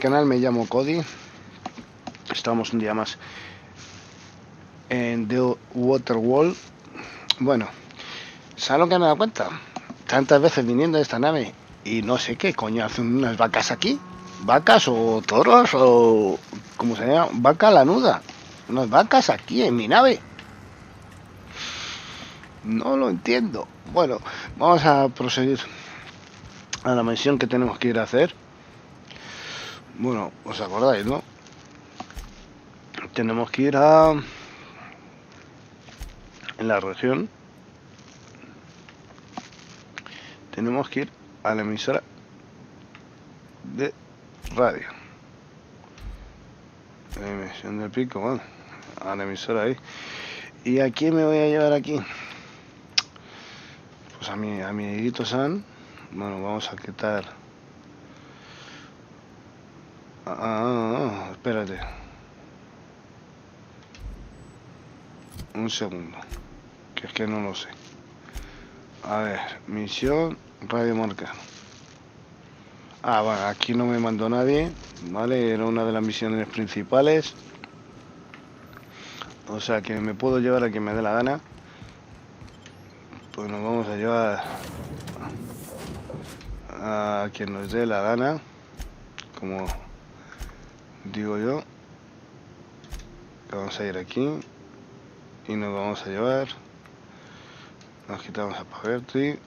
canal, me llamo Cody. Estamos un día más en The Waterworld. Bueno, ¿sabes lo que me he dado cuenta? Tantas veces viniendo de esta nave y no sé qué coño hacen unas vacas aquí. Vacas o toros o... ¿cómo se llama? Vaca lanuda. Unas vacas aquí en mi nave. No lo entiendo. Bueno, vamos a proseguir a la misión que tenemos que ir a hacer. Bueno, os acordáis, ¿no? Tenemos que ir a... en la región. Tenemos que ir a la emisora de radio. La emisión del pico, bueno, a la emisora ahí. ¿Y a quién me voy a llevar aquí? Pues a mi amiguito San. Bueno, vamos a quitar... espérate. Un segundo. Que es que no lo sé. A ver, misión Radio Marca. Bueno, aquí no me mandó nadie. Vale, era una de las misiones principales. O sea que me puedo llevar a quien me dé la gana. Pues nos vamos a llevar a quien nos dé la gana, como digo yo. Vamos a ir aquí y nos vamos a llevar, nos quitamos a perderte,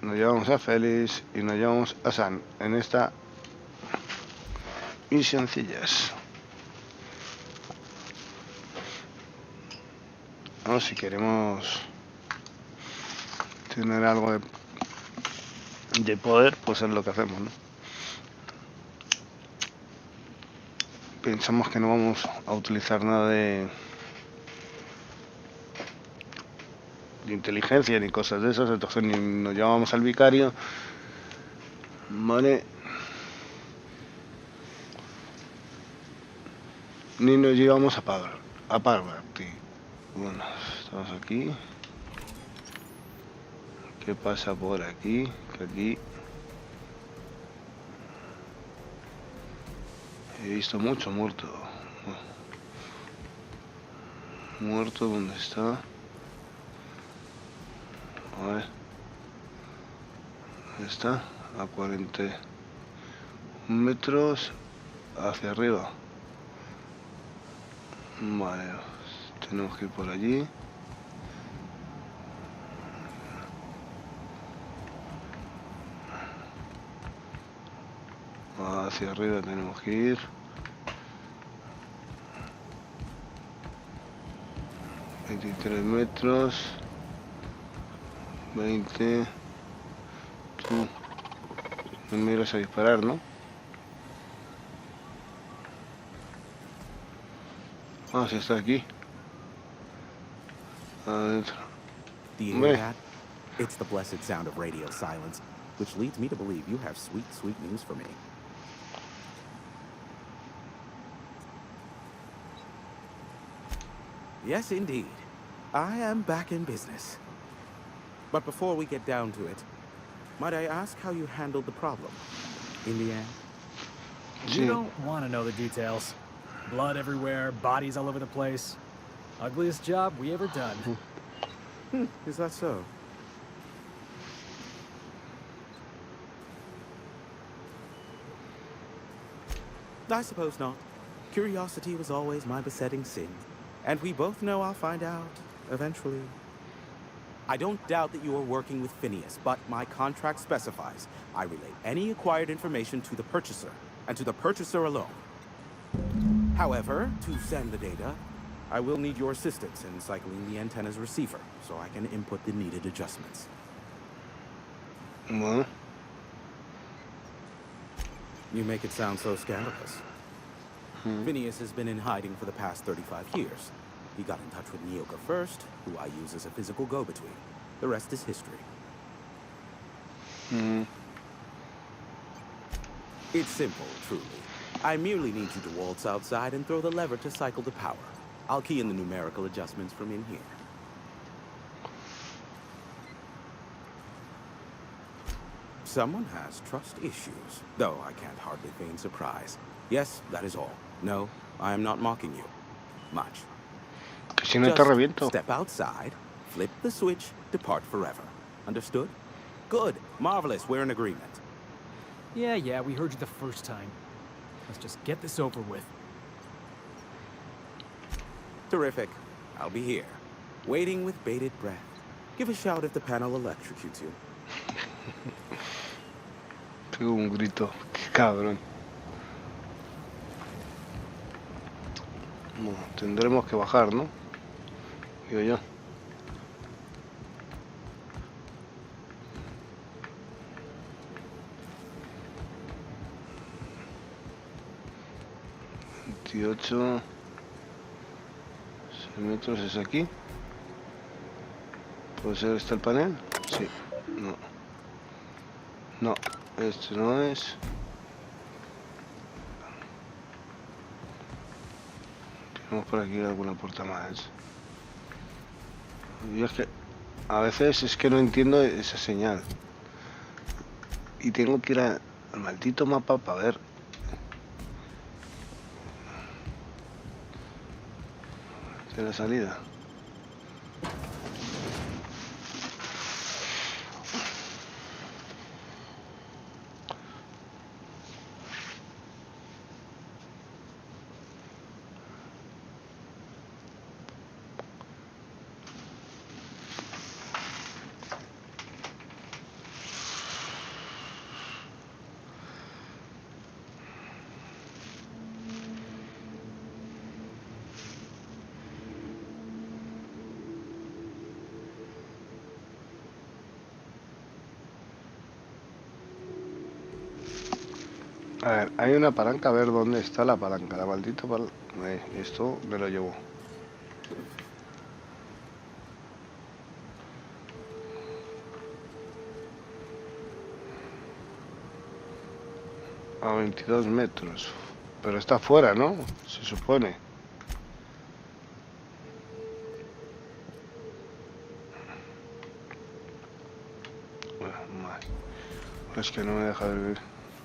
nos llevamos a Félix y nos llevamos a San en esta misioncillas. Vamos, si queremos tener algo de poder, pues es lo que hacemos, ¿no? Pensamos que no vamos a utilizar nada de inteligencia ni cosas de esas, entonces ni nos llamamos al vicario, ¿vale? Ni nos llevamos a perderte. Bueno, estamos aquí. ¿Qué pasa por aquí? Que aquí he visto mucho muerto. Muerto, ¿dónde está? A ver. Está a 40 metros hacia arriba. Vale, tenemos que ir por allí. Hacia arriba tenemos que ir. 23 metros. 20. Tú no me irás a disparar, ¿no? Si está aquí. Adentro. Do you hear that? It's the blessed sound of radio silence, which leads me to believe you have sweet, sweet news for me. Yes, indeed. I am back in business. But before we get down to it, might I ask how you handled the problem? In the end? You don't want to know the details. Blood everywhere, bodies all over the place. Ugliest job we ever done. Is that so? I suppose not. Curiosity was always my besetting sin. And we both know I'll find out, eventually. I don't doubt that you are working with Phineas, but my contract specifies I relay any acquired information to the purchaser, and to the purchaser alone. However, to send the data, I will need your assistance in cycling the antenna's receiver, so I can input the needed adjustments. Well. You make it sound so scandalous. Phineas has been in hiding for the past 35 years. He got in touch with Nyoka first, who I use as a physical go-between. The rest is history. It's simple, truly. I merely need you to waltz outside and throw the lever to cycle the power. I'll key in the numerical adjustments from in here. Someone has trust issues, though I can't hardly feign surprise. Yes, that is all. No, I am not mocking you. Much. Que si no te Just reviento. step outside, flip the switch, depart forever. Understood? Good. Marvelous. We're in agreement. Yeah, we heard you the first time. Let's just get this over with. Terrific. I'll be here, waiting with bated breath. Give a shout if the panel electrocutes you. Tengo un grito. Qué cabrón. Bueno, tendremos que bajar, ¿no? Digo yo. $28 metros es aquí. ¿Puede ser este el panel? Sí. No. No, este no es. Tenemos por aquí alguna puerta más. Yo es que a veces es que no entiendo esa señal. Y tengo que ir al maldito mapa para ver. De la salida. A ver, hay una palanca, a ver dónde está la palanca, la maldita palanca. Esto me lo llevo. A 22 metros. Pero está fuera, ¿no? Se supone. Bueno, más. Es que no me deja de vivir.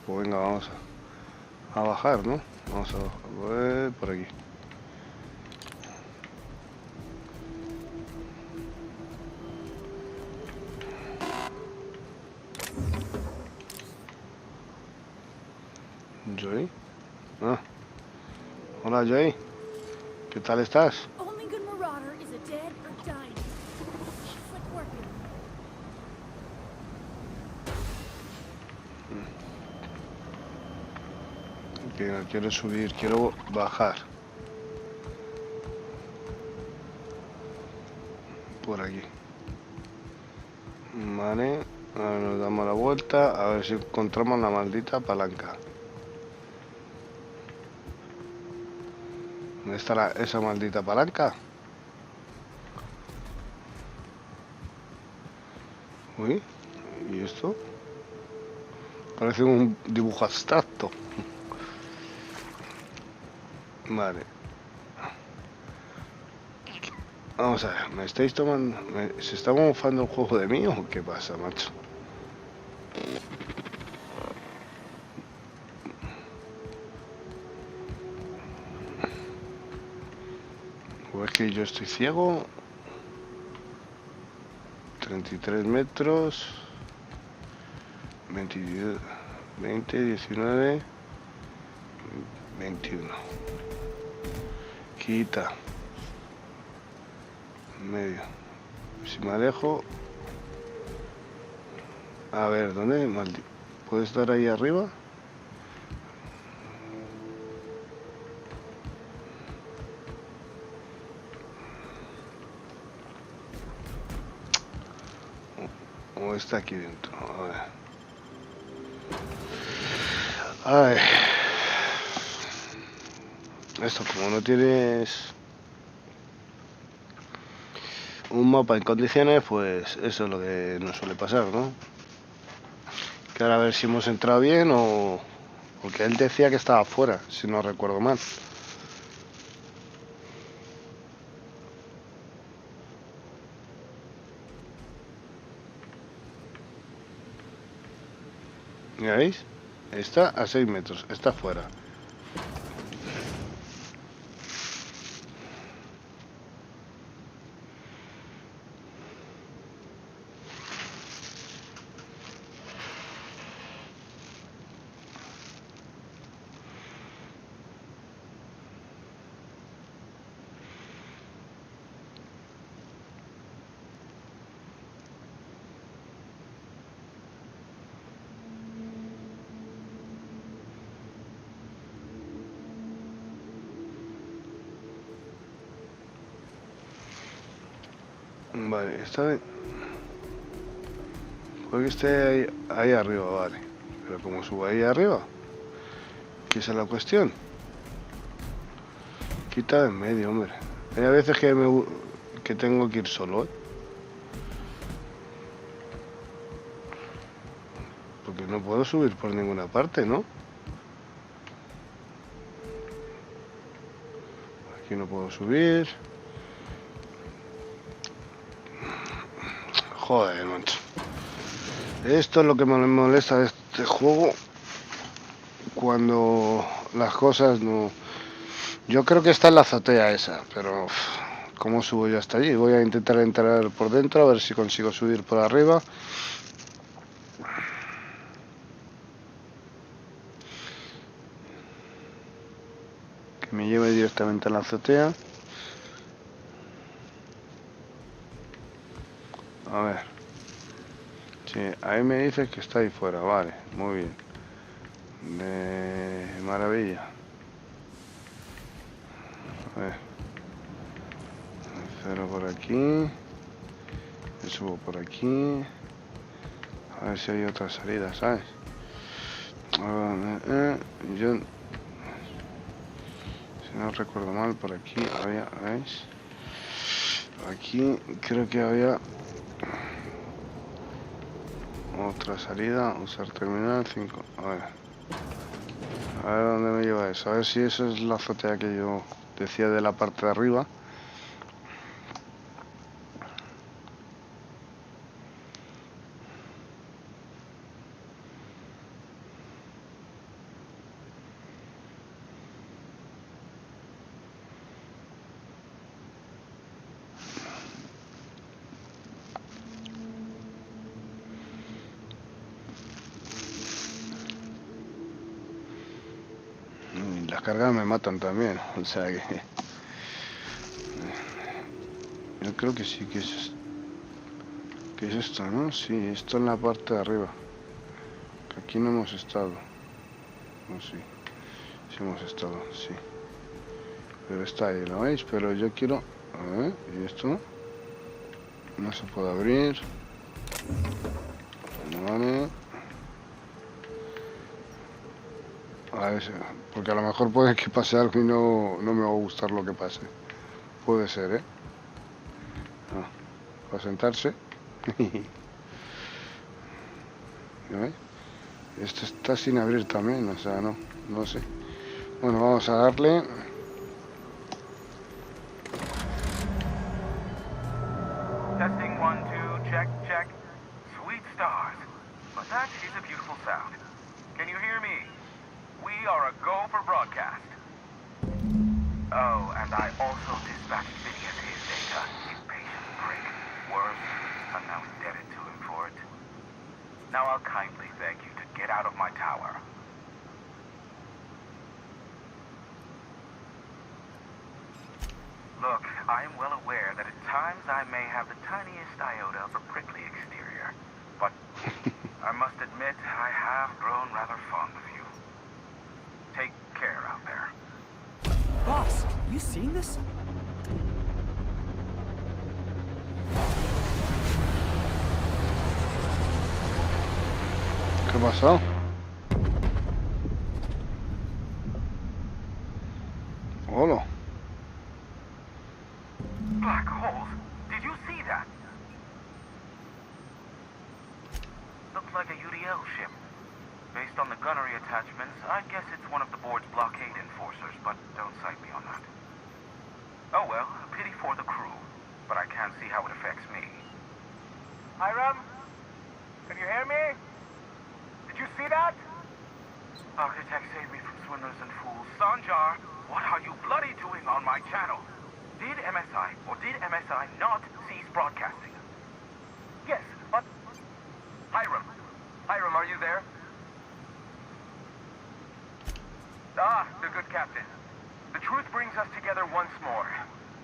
Pues venga, vamos a bajar, ¿no? Vamos a bajar por aquí. Joy. Ah. Hola, Joy. ¿Qué tal estás? Only good marauder is a dead or dying. It's like working. Que no quiero subir, quiero bajar. Por aquí. Vale. Ahora nos damos la vuelta. A ver si encontramos la maldita palanca. ¿Dónde está esa maldita palanca? Uy. ¿Y esto? Parece un dibujo abstracto. Vale. Vamos a ver, ¿me estáis tomando? ¿Se está mofando el juego de mí o qué pasa, macho? ¿O es que yo estoy ciego? 33 metros. 20, 19, 21. Quita. Medio. Si me alejo. A ver, ¿dónde? ¿Puede estar ahí arriba? ¿O está aquí dentro? A ver. Ay. Esto, como no tienes un mapa en condiciones, pues eso es lo que nos suele pasar, ¿no? Que ahora a ver si hemos entrado bien o... Porque él decía que estaba fuera, si no recuerdo mal. ¿Ya veis? Está a 6 metros, está fuera. Vale, está bien. Porque esté ahí arriba, vale. Pero como subo ahí arriba, que esa es la cuestión. Quita de en medio, hombre. Hay a veces que tengo que ir solo, ¿eh? Porque no puedo subir por ninguna parte, ¿no? Aquí no puedo subir. Joder, macho. Esto es lo que me molesta de este juego. Cuando las cosas no... Yo creo que está en la azotea esa, pero... ¿Cómo subo yo hasta allí? Voy a intentar entrar por dentro, a ver si consigo subir por arriba. Que me lleve directamente a la azotea. A ver. Sí, ahí me dice que está ahí fuera, vale, muy bien. De maravilla. A ver. Cero por aquí. Me subo por aquí. A ver si hay otra salida, ¿sabes? Yo, si no recuerdo mal, por aquí había, ¿veis? Aquí creo que había otra salida. Usar terminal 5. A ver dónde me lleva eso. A ver si eso es la azotea que yo decía de la parte de arriba. Las cargas me matan también, o sea que... Yo creo que sí que es esto, ¿no? Sí, esto en la parte de arriba. Que aquí no hemos estado. No, sí. Sí hemos estado, sí. Pero está ahí, ¿lo veis? Pero yo quiero... A ver, ¿y esto? No se puede abrir. Vale. A ver, porque a lo mejor puede que pase algo y no me va a gustar lo que pase. Puede ser, ¿eh? Ah, para sentarse. ¿Veis? Esto está sin abrir también, o sea, no sé. Bueno, vamos a darle. Testing 1, 2, check, check. Sweet stars. But that is a beautiful sound. Can you hear me? We are a go for broadcast. Oh, and I also dispatched Phineas his data. Impatient prick. Worse, I'm now indebted to him for it. Now I'll kindly beg you to get out of my tower. Look, I am well aware that at times I may have the tiniest iota of a prickly exterior, but I must admit I have grown rather fond of you. Take care out there. Boss, you seen this? ¿Qué pasó? Hola. Black holes. Did you see that? Looks like a UDL ship. Based on the gunnery attachments, I guess it's one of the board's blockade enforcers, but don't cite me on that. Oh well, a pity for the crew, but I can't see how it affects me. Hiram? Can you hear me? Did you see that? Architect, save me from swindlers and fools. Sanjar, what are you bloody doing on my channel? Did MSI or did MSI not cease broadcasting? Yes, but... Hiram. Hiram, are you there? Ah, the good captain. The truth brings us together once more.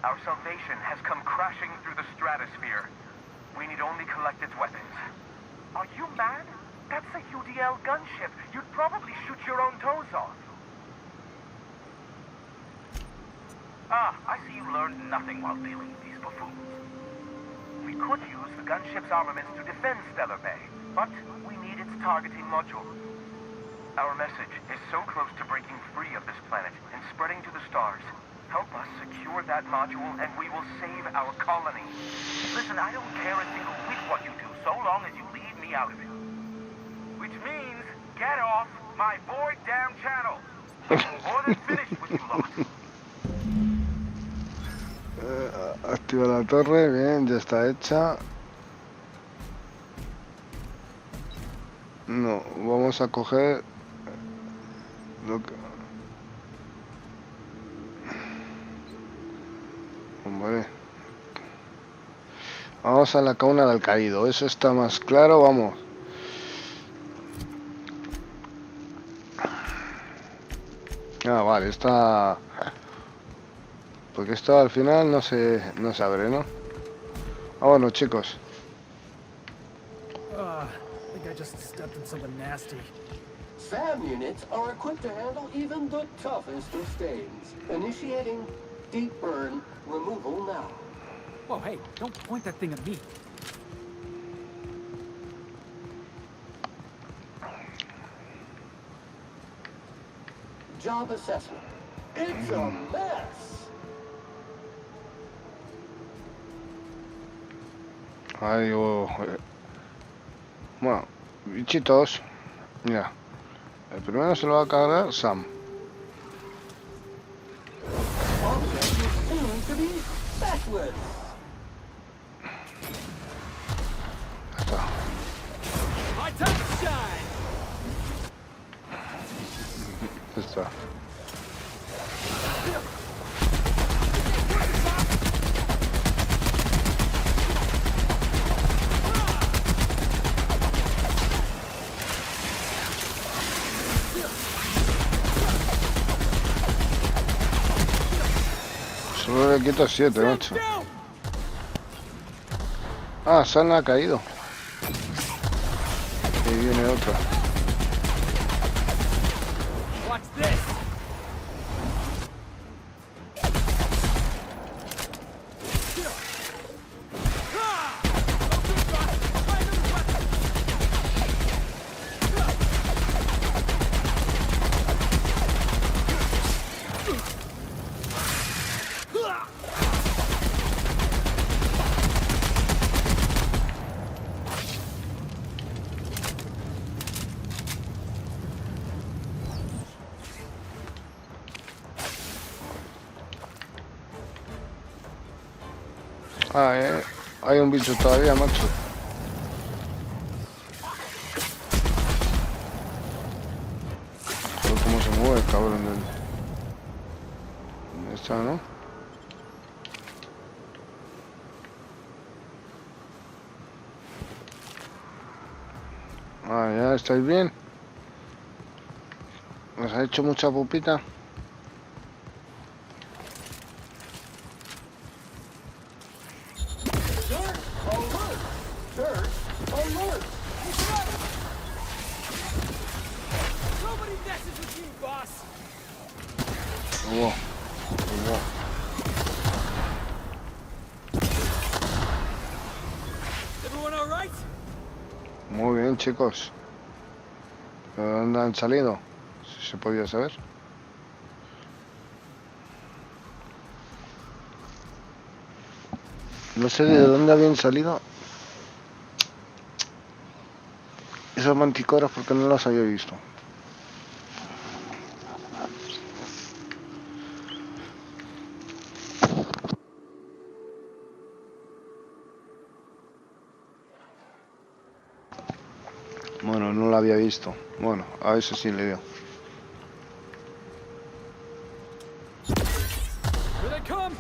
Our salvation has come crashing through the stratosphere. We need only collect its weapons. Are you mad? That's a UDL gunship. You'd probably shoot your own toes off. Ah, I see you learned nothing while dealing with these buffoons. We could use the gunship's armaments to defend Stellar Bay, but we need its targeting module. Our message is so close to breaking free of this planet and spreading to the stars. Help us secure that module and we will save our colony. Listen, I don't care a single whit what you do, so long as you leave me out of it. Which means, get off my boy damn channel. I'm more than finished with you lot. Activa la torre, bien, ya está hecha. No, vamos a coger lo que... Vale. Vamos a la cauna del caído, eso está más claro, vamos. Ah, vale, está... Porque esto al final no se abre, ¿no? Ah, bueno, chicos. I think I just stepped in something nasty. SAM units are equipped to handle even the toughest of stains. Initiating deep burn removal now. Whoa, hey, don't point that thing at me. Job assessment. It's a mess. Ay, bueno, bichitos. Mira, el primero se lo va a cargar Sam. Object is soon to be backward. Ya está. My time to shine. Ya está. Solo le quito 7, macho. Ah, Sam ha caído. Y viene otra. Watch this. Ah, hay un bicho todavía, macho. Joder, cómo se mueve el cabrón del... ¿Dónde está, no? Ah, ya estáis bien. ¿Os ha hecho mucha pupita? Nobody messes with you, boss. Wow. Wow. Everyone all right? Muy bien, chicos. ¿De dónde han salido? Si se podía saber. No sé de dónde habían salido esos manticoras porque no las había visto. Bueno, no lo había visto. Bueno, a eso sí le dio. Here they come!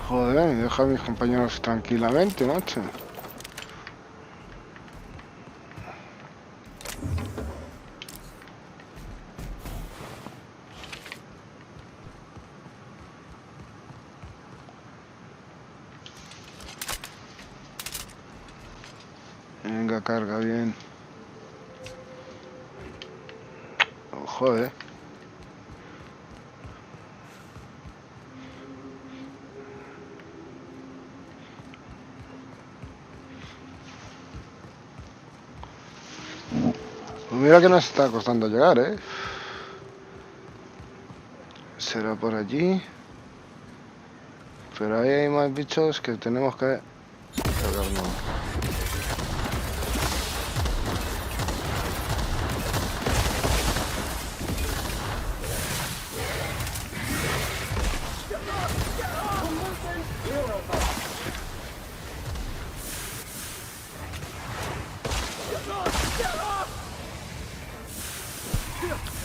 Joder, deja a mis compañeros tranquilamente, macho. Venga, carga bien. Oh, joder. Pues mira que nos está costando llegar, ¿eh? Será por allí. Pero ahí hay más bichos que tenemos que cargarnos.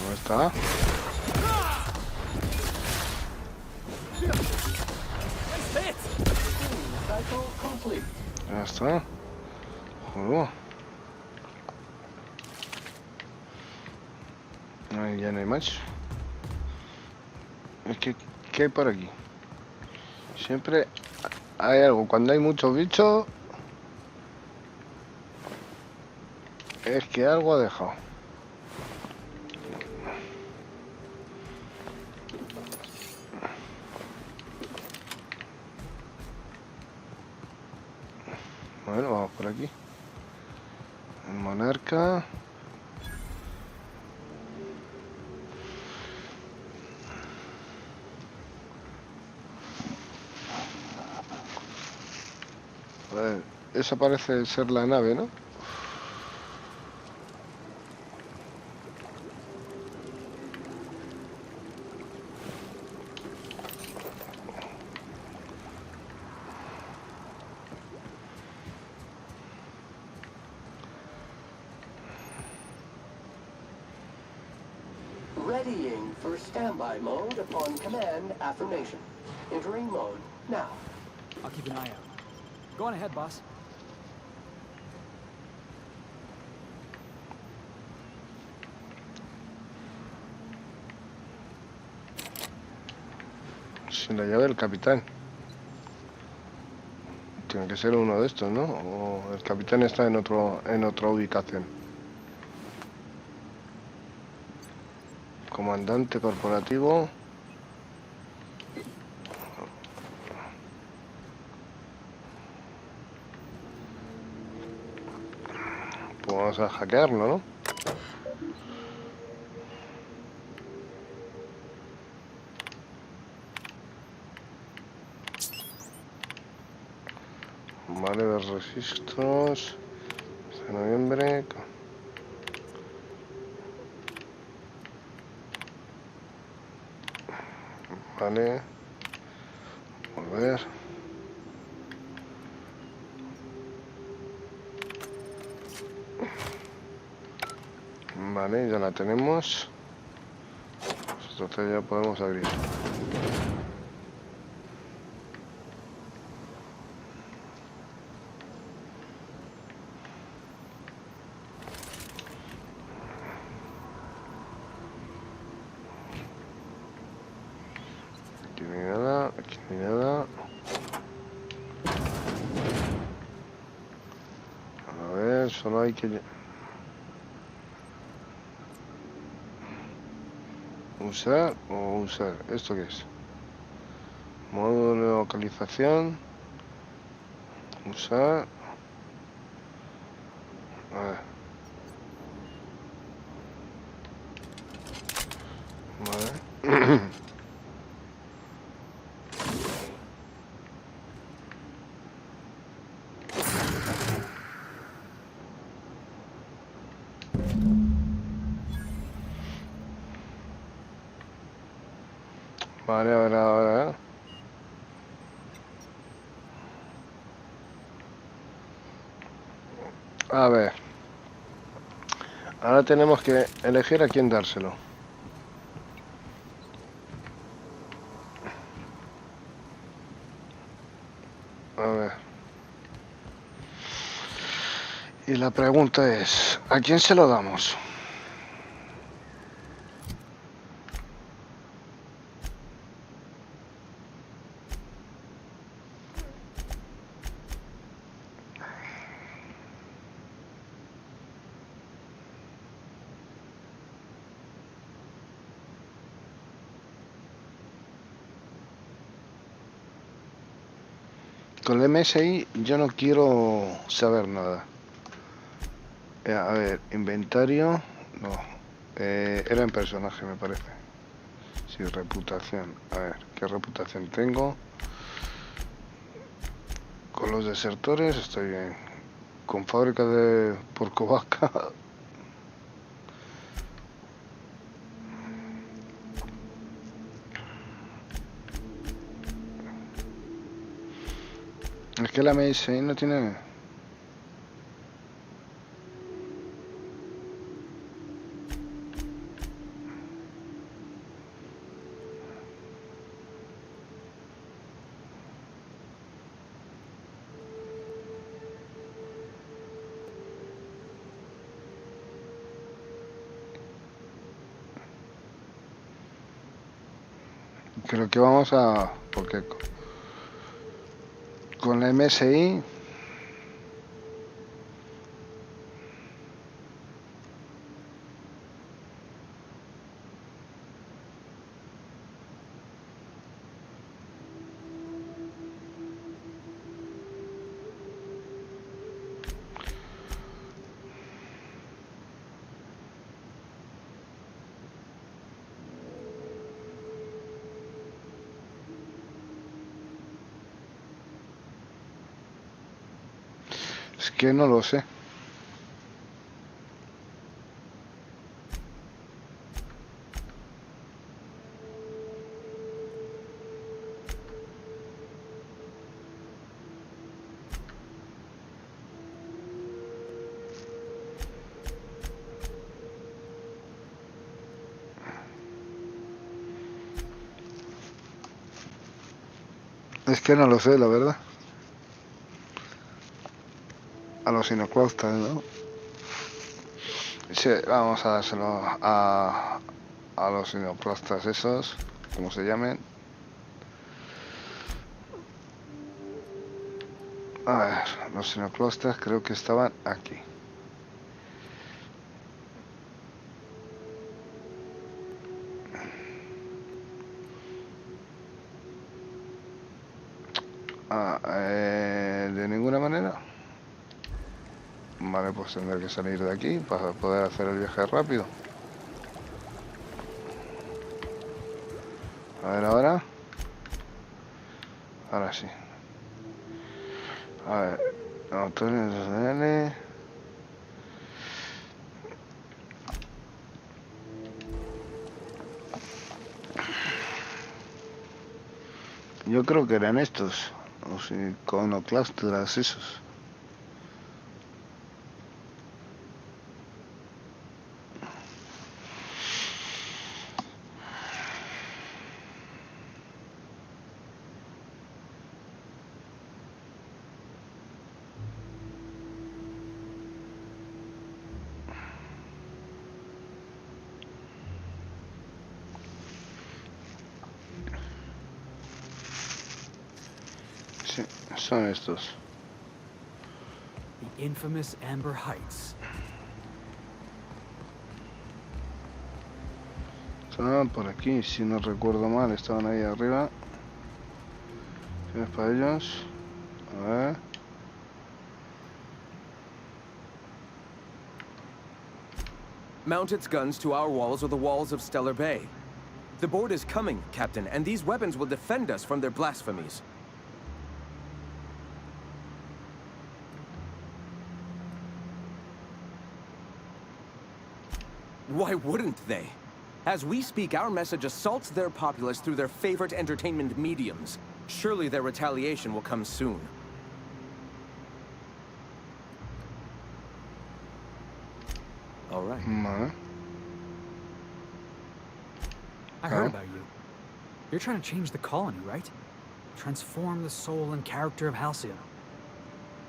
¿Dónde está? Cycle complete. Ya está. Joder. Ahí ya no hay más. Es que, ¿qué hay por aquí? Siempre hay algo. Cuando hay muchos bichos, es que algo ha dejado. Bueno, vamos por aquí. El monarca. A ver, esa parece ser la nave, ¿no? Readying for standby mode upon command affirmation. Entering mode now. I'll keep an eye out. Go on ahead, boss. Sin la llave del capitán. Tiene que ser uno de estos, ¿no? O el capitán está en otra ubicación. Comandante corporativo. Pues vamos a hackearlo, ¿no? Vale, los registros de noviembre. Vale, volver. Vale, ya la tenemos. Pues entonces ya podemos abrir. Aquí no hay nada, aquí no hay nada. A ver, solo hay que usar o usar. ¿Esto qué es? Módulo de localización. Usar. A ver. Vale. Vale, ahora. A ver. Ahora tenemos que elegir a quién dárselo. A ver. Y la pregunta es, ¿a quién se lo damos? Con el MSI yo no quiero saber nada. A ver, inventario. No. Era en personaje, me parece. Sí, reputación. A ver, ¿qué reputación tengo? Con los desertores estoy bien. Con fábrica de porco vaca. Es que la MSI no tiene... Creo que vamos a... Porque con la MSI... Es que no lo sé. Es que no lo sé, la verdad. A los sinoclaustas, ¿no? Sí, vamos a dárselo a los sinoclastas esos, como se llamen. A ver, los sinoclastas creo que estaban aquí. De ninguna manera. Vale, pues tendré que salir de aquí para poder hacer el viaje rápido. A ver ahora. Ahora sí. A ver. Autores. Yo creo que eran estos. Los iconoclastas esos. Sí, son estos. The infamous Amber Heights. Estaban por aquí, si no recuerdo mal, estaban ahí arriba. ¿Tienes para ellos? A ver. Mount its guns to our walls or the walls of Stellar Bay. The board is coming, Captain, and these weapons will defend us from their blasphemies. Why wouldn't they? As we speak, our message assaults their populace through their favorite entertainment mediums. Surely their retaliation will come soon. All right. I heard about you. You're trying to change the colony, right? Transform the soul and character of Halcyon.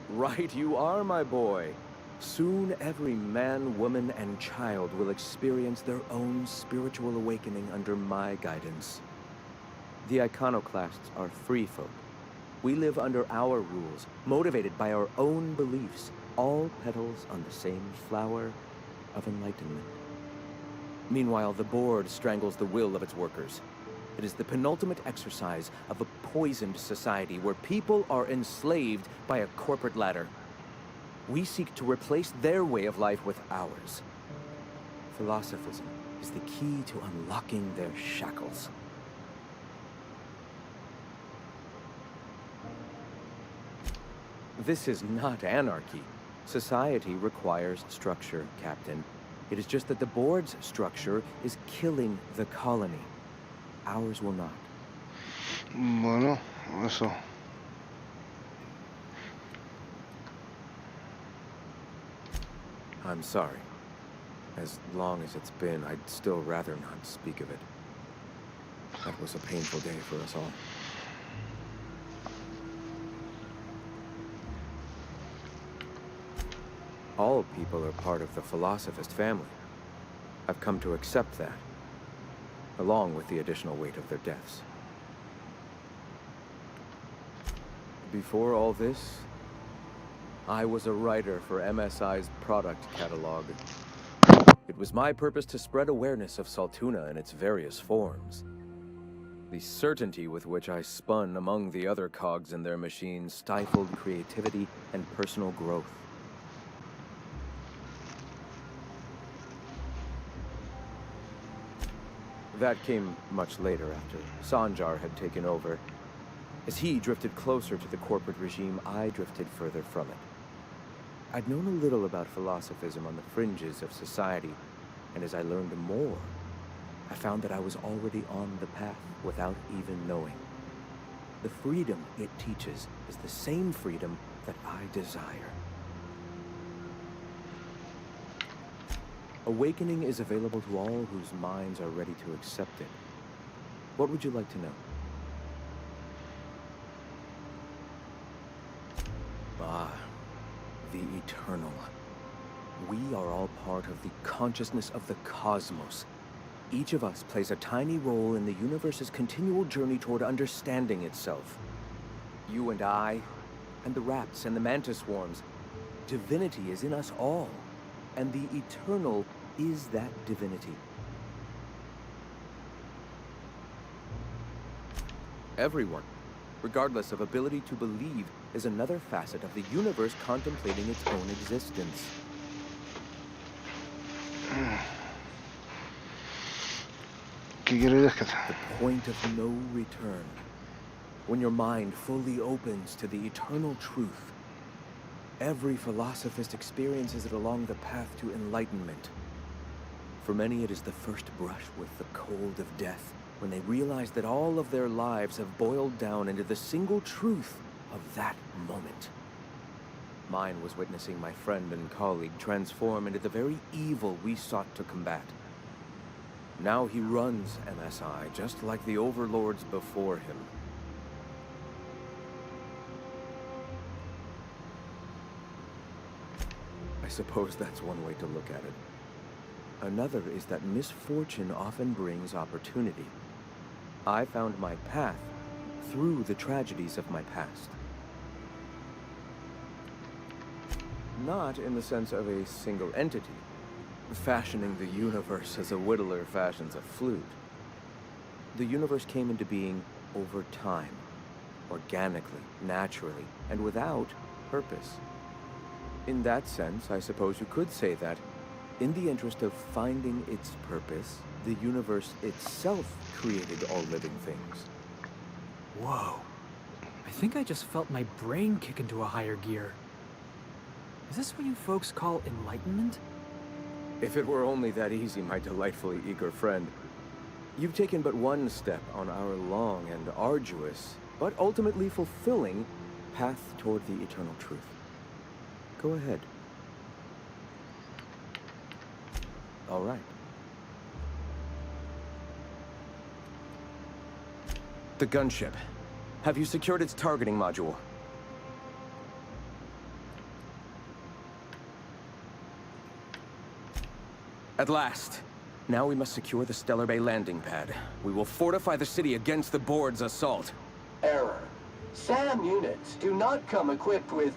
Right you are, my boy. Soon every man, woman, and child will experience their own spiritual awakening under my guidance. The iconoclasts are free folk. We live under our rules, motivated by our own beliefs, all petals on the same flower of enlightenment. Meanwhile, the board strangles the will of its workers. It is the penultimate exercise of a poisoned society where people are enslaved by a corporate ladder. We seek to replace their way of life with ours. Philosophism is the key to unlocking their shackles. This is not anarchy. Society requires structure, Captain. It is just that the board's structure is killing the colony. Ours will not. Bueno, eso. I'm sorry. As long as it's been, I'd still rather not speak of it. That was a painful day for us all. All people are part of the Philosophist family. I've come to accept that, along with the additional weight of their deaths. Before all this, I was a writer for MSI's product catalog. It was my purpose to spread awareness of Saltuna in its various forms. The certainty with which I spun among the other cogs in their machine stifled creativity and personal growth. That came much later, after Sanjar had taken over. As he drifted closer to the corporate regime, I drifted further from it. I'd known a little about philosophism on the fringes of society, and as I learned more, I found that I was already on the path without even knowing. The freedom it teaches is the same freedom that I desire. Awakening is available to all whose minds are ready to accept it. What would you like to know? Ah, the eternal. We are all part of the consciousness of the cosmos. Each of us plays a tiny role in the universe's continual journey toward understanding itself. You and I, and the rats and the mantis swarms. Divinity is in us all, and the eternal is that divinity. Everyone, regardless of ability to believe, is another facet of the universe contemplating its own existence. ¿Qué quieres que The point of no return. When your mind fully opens to the eternal truth. Every philosophist experiences it along the path to enlightenment. For many, it is the first brush with the cold of death, when they realize that all of their lives have boiled down into the single truth of that moment. Mine was witnessing my friend and colleague transform into the very evil we sought to combat. Now he runs MSI, just like the overlords before him. I suppose that's one way to look at it. Another is that misfortune often brings opportunity. I found my path through the tragedies of my past. Not in the sense of a single entity, fashioning the universe as a whittler fashions a flute. The universe came into being over time, organically, naturally, and without purpose. In that sense, I suppose you could say that In the interest of finding its purpose, the universe itself created all living things. Whoa. I think I just felt my brain kick into a higher gear. Is this what you folks call enlightenment? If it were only that easy, my delightfully eager friend. You've taken but one step on our long and arduous, but ultimately fulfilling, path toward the eternal truth. Go ahead. All right. The gunship. Have you secured its targeting module? At last. Now we must secure the Stellar Bay landing pad. We will fortify the city against the board's assault. Error. SAM units do not come equipped with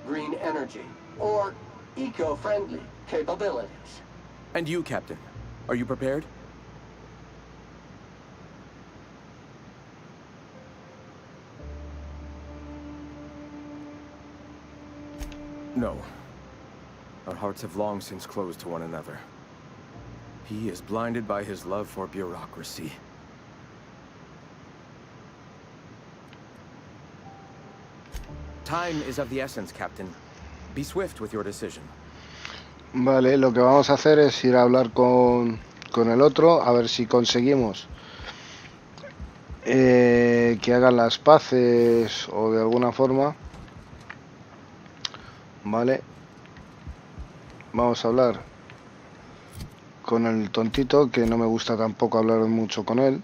green energy or eco-friendly capabilities. And you, Captain, are you prepared? No. Our hearts have long since closed to one another. He is blinded by his love for bureaucracy. Time is of the essence, Captain. Be swift with your decision. Vale, lo que vamos a hacer es ir a hablar con el otro, a ver si conseguimos que hagan las paces o de alguna forma. Vale. Vamos a hablar con el tontito, que no me gusta tampoco hablar mucho con él.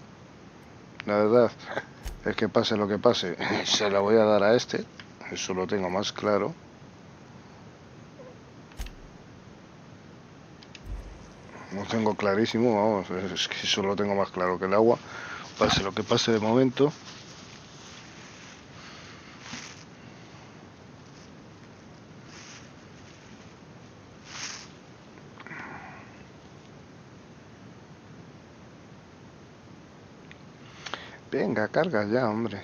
La verdad es que pase lo que pase, se la voy a dar a este. Eso lo tengo más claro. Lo tengo clarísimo, vamos, es que eso lo tengo más claro que el agua. Pase lo que pase de momento. Venga, carga ya, hombre.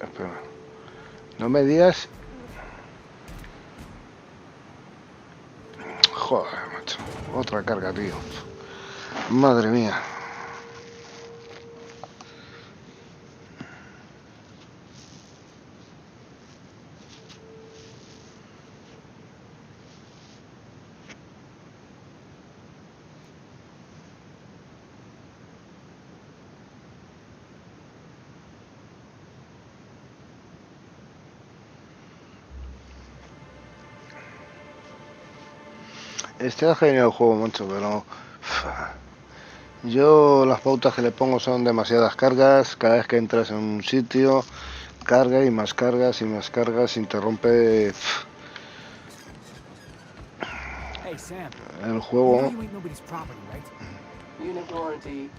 Espera. No me digas. Joder, macho. Otra carga, tío. Madre mía. Está genial el juego, macho, pero yo las pautas que le pongo son demasiadas cargas. Cada vez que entras en un sitio, carga y más cargas y más cargas, interrumpe Hey, Sam. el juego.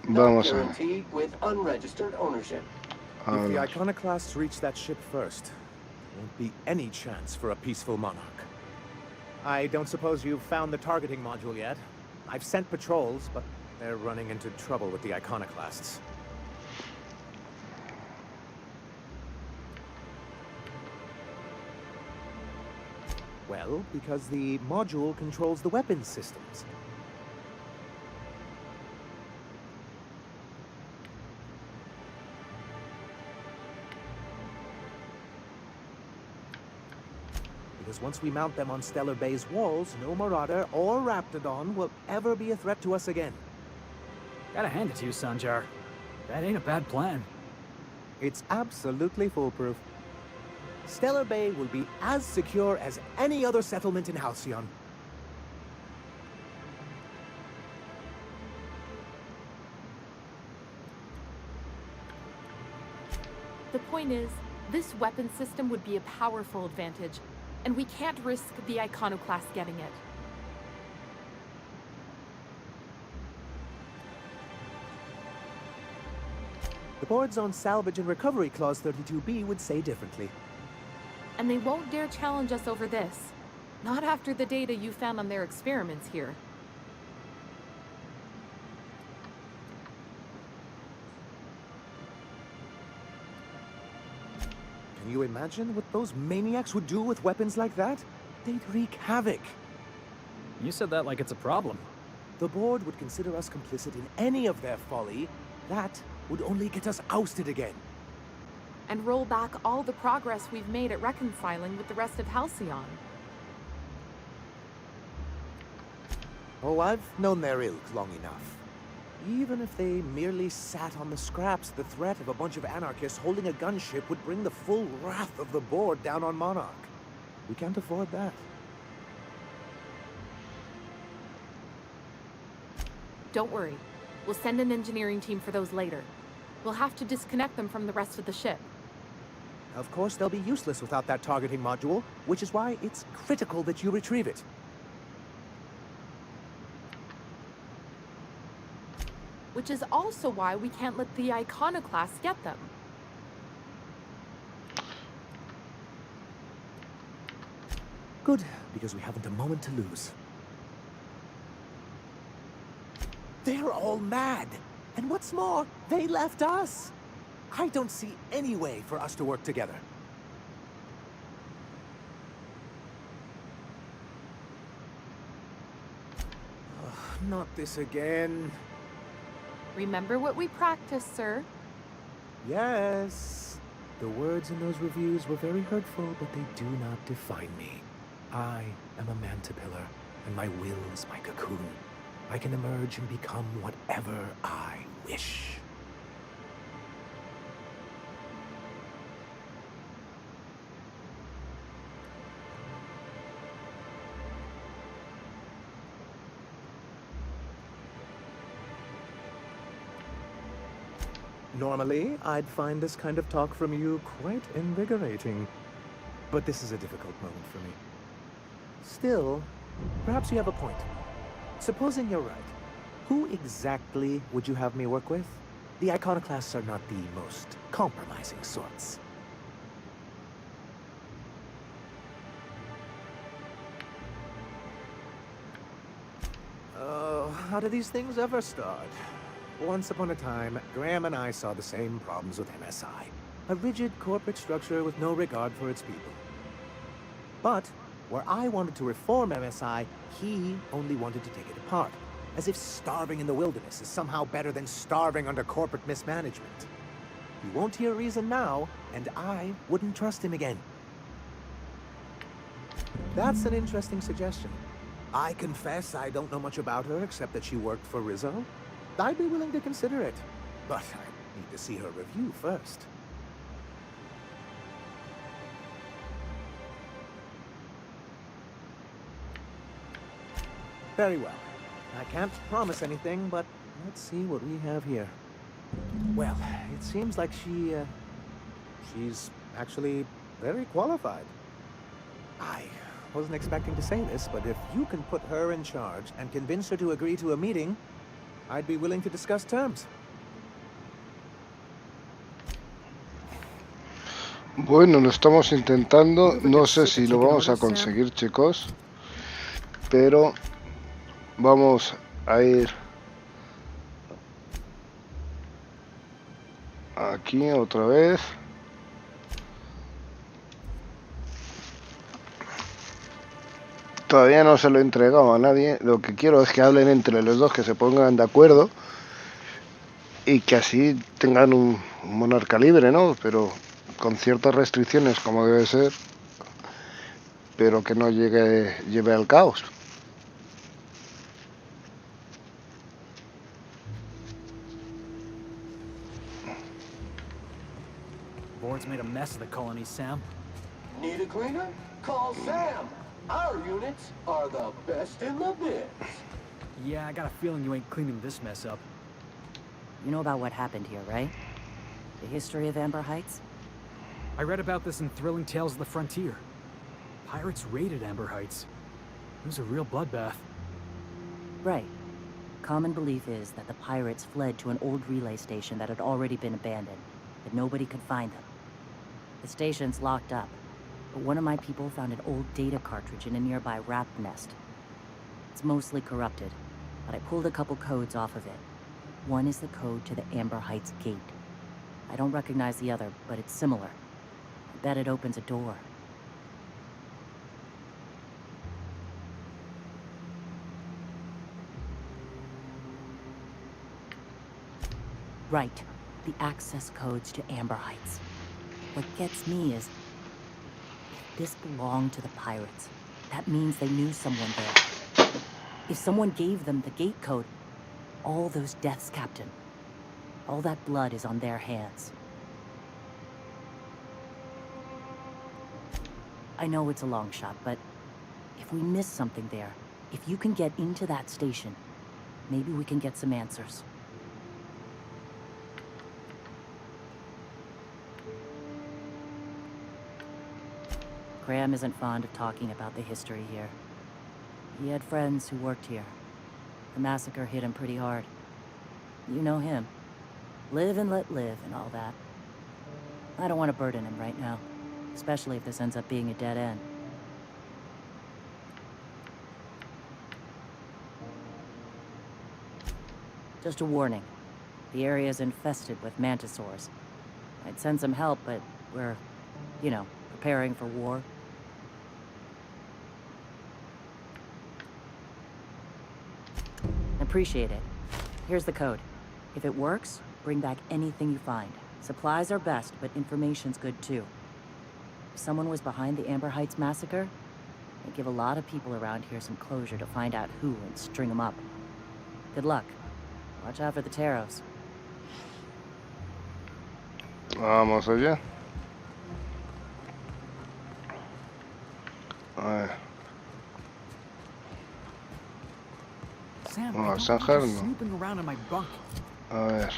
Vamos a ver. If the iconoclasts reach that ship first, there won't be any chance for a peaceful monarch. I don't suppose you've found the targeting module yet. I've sent patrols, but they're running into trouble with the iconoclasts. Well, because the module controls the weapons systems. Because once we mount them on Stellar Bay's walls, no Marauder or Raptidon will ever be a threat to us again. Gotta hand it to you, Sanjar. That ain't a bad plan. It's absolutely foolproof. Stellar Bay will be as secure as any other settlement in Halcyon. The point is, this weapon system would be a powerful advantage, and we can't risk the iconoclast getting it. The boards on Salvage and Recovery Clause 32B would say differently. and they won't dare challenge us over this. Not after the data you found on their experiments here. Can you imagine what those maniacs would do with weapons like that? They'd wreak havoc. You said that like it's a problem. The board would consider us complicit in any of their folly. That would only get us ousted again. And roll back all the progress we've made at reconciling with the rest of Halcyon. Oh, I've known their ilk long enough. Even if they merely sat on the scraps, the threat of a bunch of anarchists holding a gunship would bring the full wrath of the board down on Monarch. We can't afford that. Don't worry. We'll send an engineering team for those later. We'll have to disconnect them from the rest of the ship. Of course, they'll be useless without that targeting module, which is why it's critical that you retrieve it. Which is also why we can't let the iconoclasts get them. Good, because we haven't a moment to lose. They're all mad! And what's more, they left us! I don't see any way for us to work together. Ugh, not this again. Remember what we practiced, sir? Yes. The words in those reviews were very hurtful, but they do not define me. I am a mantipillar, and my will is my cocoon. I can emerge and become whatever I wish. Normally, I'd find this kind of talk from you quite invigorating. But this is a difficult moment for me. Still, perhaps you have a point. Supposing you're right, who exactly would you have me work with? The iconoclasts are not the most compromising sorts. Oh, how do these things ever start? Once upon a time, Graham and I saw the same problems with MSI. A rigid corporate structure with no regard for its people. But where I wanted to reform MSI, he only wanted to take it apart. As if starving in the wilderness is somehow better than starving under corporate mismanagement. He won't hear reason now, and I wouldn't trust him again. That's an interesting suggestion. I confess I don't know much about her except that she worked for Rizzo. I'd be willing to consider it, but I need to see her review first. Very well. I can't promise anything, but let's see what we have here. Well, it seems like she's actually very qualified. I wasn't expecting to say this, but if you can put her in charge and convince her to agree to a meeting, I'd be willing to discuss terms. Bueno, lo estamos intentando. No sé si lo vamos a conseguir, chicos. Pero vamos a ir aquí otra vez. Todavía no se lo he entregado a nadie. Lo que quiero es que hablen entre los dos, que se pongan de acuerdo y que así tengan un monarca libre, ¿no? Pero con ciertas restricciones, como debe ser, pero que no lleve al caos. Board's made a mess of the colony, Sam. Need a cleaner? Call Sam. Our units are the best in the biz. Yeah, I got a feeling you ain't cleaning this mess up. You know about what happened here, right? The history of Amber Heights? I read about this in Thrilling Tales of the Frontier. Pirates raided Amber Heights. It was a real bloodbath. Right. Common belief is that the pirates fled to an old relay station that had already been abandoned, but nobody could find them. The station's locked up. but one of my people found an old data cartridge in a nearby rat nest. It's mostly corrupted, but I pulled a couple codes off of it. One is the code to the Amber Heights gate. I don't recognize the other, but it's similar. I bet it opens a door. Right. The access codes to Amber Heights. What gets me is, if this belonged to the pirates, that means they knew someone there. If someone gave them the gate code, all those deaths, Captain, all that blood is on their hands. I know it's a long shot, but if we miss something there, if you can get into that station, maybe we can get some answers. Graham isn't fond of talking about the history here. He had friends who worked here. The massacre hit him pretty hard. You know him. Live and let live and all that. I don't want to burden him right now, especially if this ends up being a dead end. Just a warning. The area is infested with mantisaurs. I'd send some help, but we're, you know, preparing for war. Appreciate it. Here's the code. If it works, bring back anything you find. Supplies are best, but information's good too. If someone was behind the Amber Heights massacre, it'd give a lot of people around here some closure to find out who and string them up. Good luck. Watch out for the taros. Vamos allá. A ver. Sam, Vamos I a don't want you zanjarnos. snooping around in my bunk. A ver.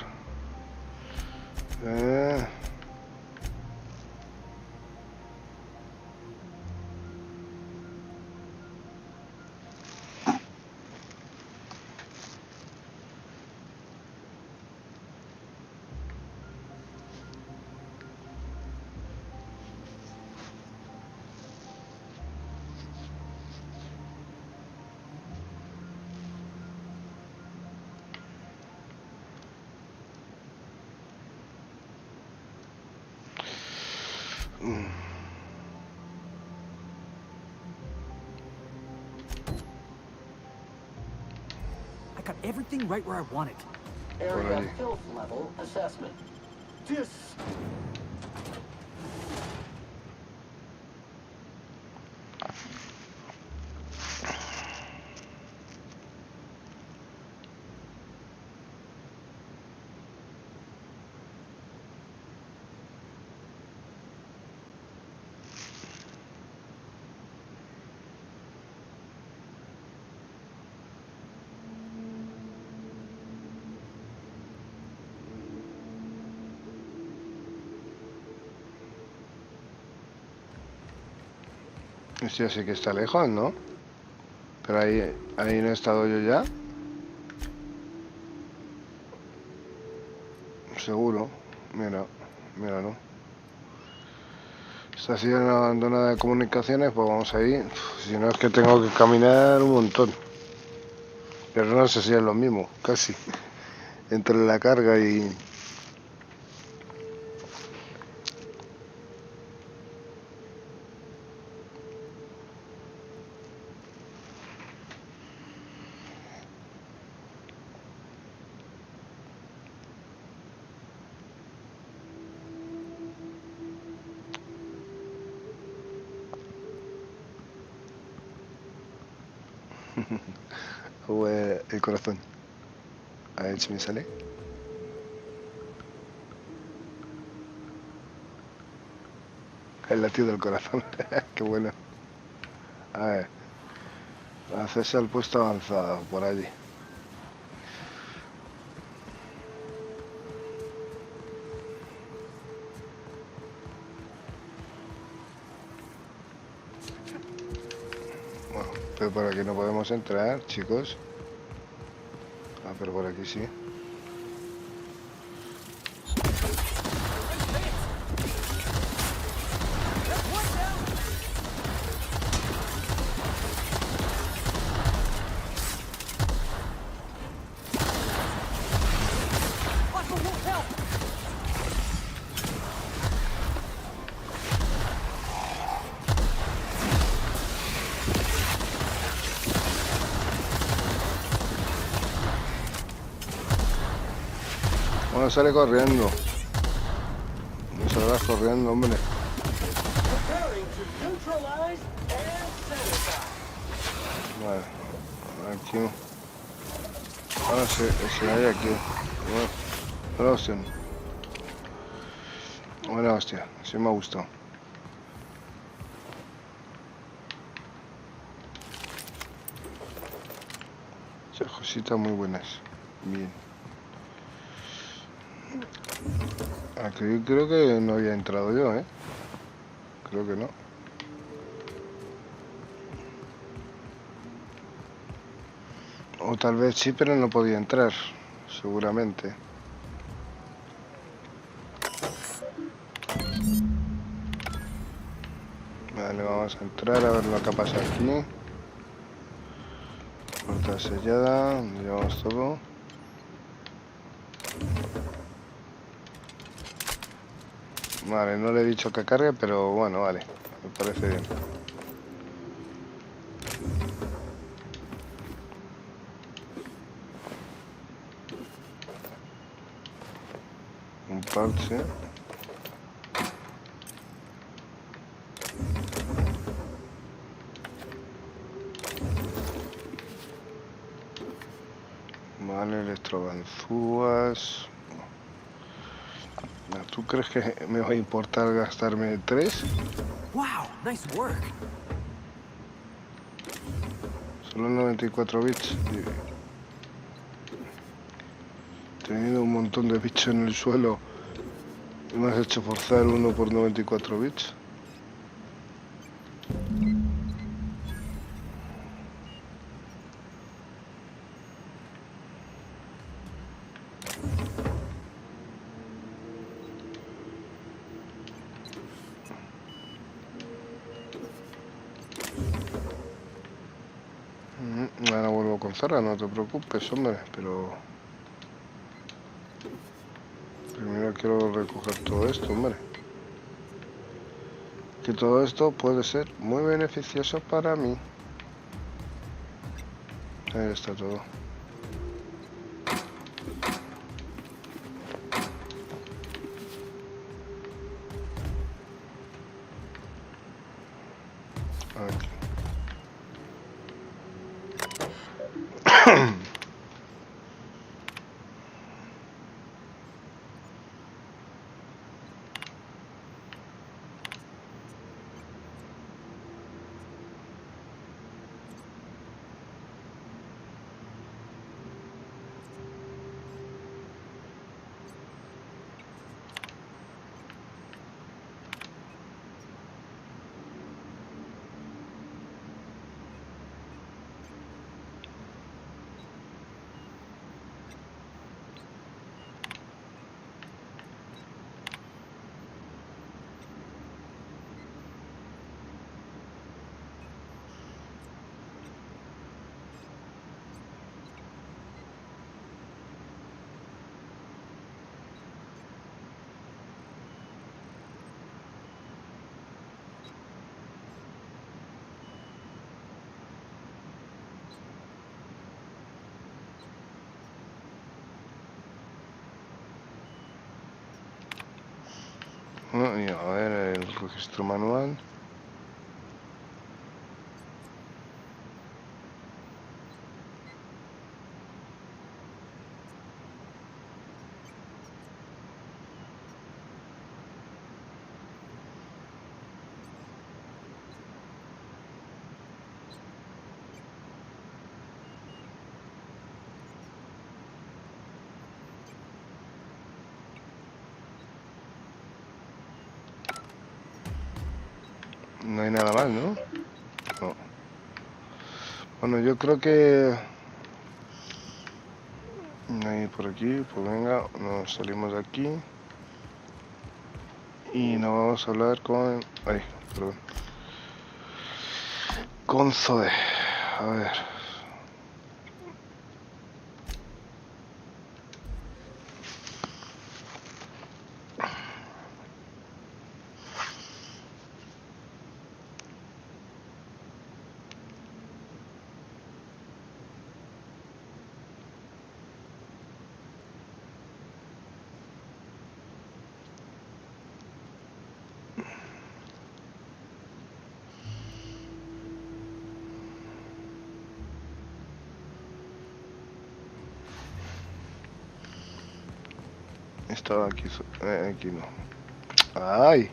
I got everything right where I want it. Area Alrighty. filth level assessment. Este sí que está lejos, ¿no? Pero ahí no he estado yo ya. Seguro. Mira, míralo. Esta sigue en una zona de comunicaciones, pues vamos ahí. Si no es que tengo que caminar un montón. Pero no sé si es lo mismo, casi. Entre la carga y... el corazón. A ver si me sale. El latido del corazón. Qué bueno. A ver. Hacerse al puesto avanzado por allí. Bueno, pero por aquí no podemos entrar, chicos. Ah, pero por aquí sí. Bueno, sale corriendo. No salgas corriendo, hombre. Vale, aquí. Ahora se hay aquí. Buena hostia. Buena hostia, sí me ha gustado. Esas cositas muy buenas. Bien. Aquí creo que no había entrado yo, ¿eh? Creo que no. O tal vez sí, pero no podía entrar. Seguramente. Vale, vamos a entrar a ver lo que pasa aquí. Puerta sellada. Llevamos todo. Vale, no le he dicho que cargue, pero bueno, vale. Me parece bien. Un parche. Vale, electroganzúas. ¿Tú crees que me va a importar gastarme 3? Wow, nice work. Solo 94 bits. Teniendo un montón de bichos en el suelo, me has hecho forzar uno por 94 bits. Ahora vuelvo con Zara, no te preocupes, hombre, pero primero quiero recoger todo esto, hombre. Que todo esto puede ser muy beneficioso para mí. Ahí está todo. Aquí. Bueno, y a ver el registro manual. No hay nada más, ¿no? No. Bueno, yo creo que... Ahí por aquí, pues venga, nos salimos de aquí. Y nos vamos a hablar con... Ay, perdón. Con Zoe. A ver. Estaba aquí, aquí no. ¡Ay!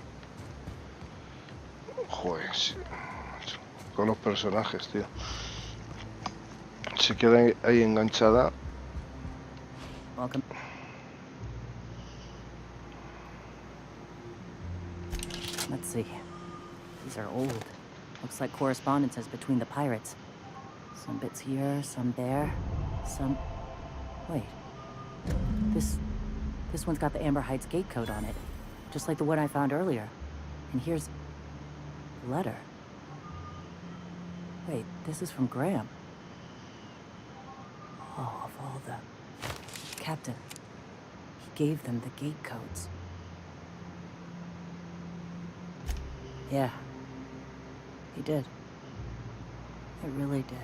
Joder, sí. Con los personajes, tío. Se queda ahí enganchada. Welcome. Let's see. These are old. Looks like correspondences between the pirates. Some bits here, some there, some... Wait. This one's got the Amber Heights gate code on it. Just like the one I found earlier. And here's... a letter. Wait, this is from Graham. Oh, of all the... Captain. He gave them the gate codes. Yeah. He did. He really did.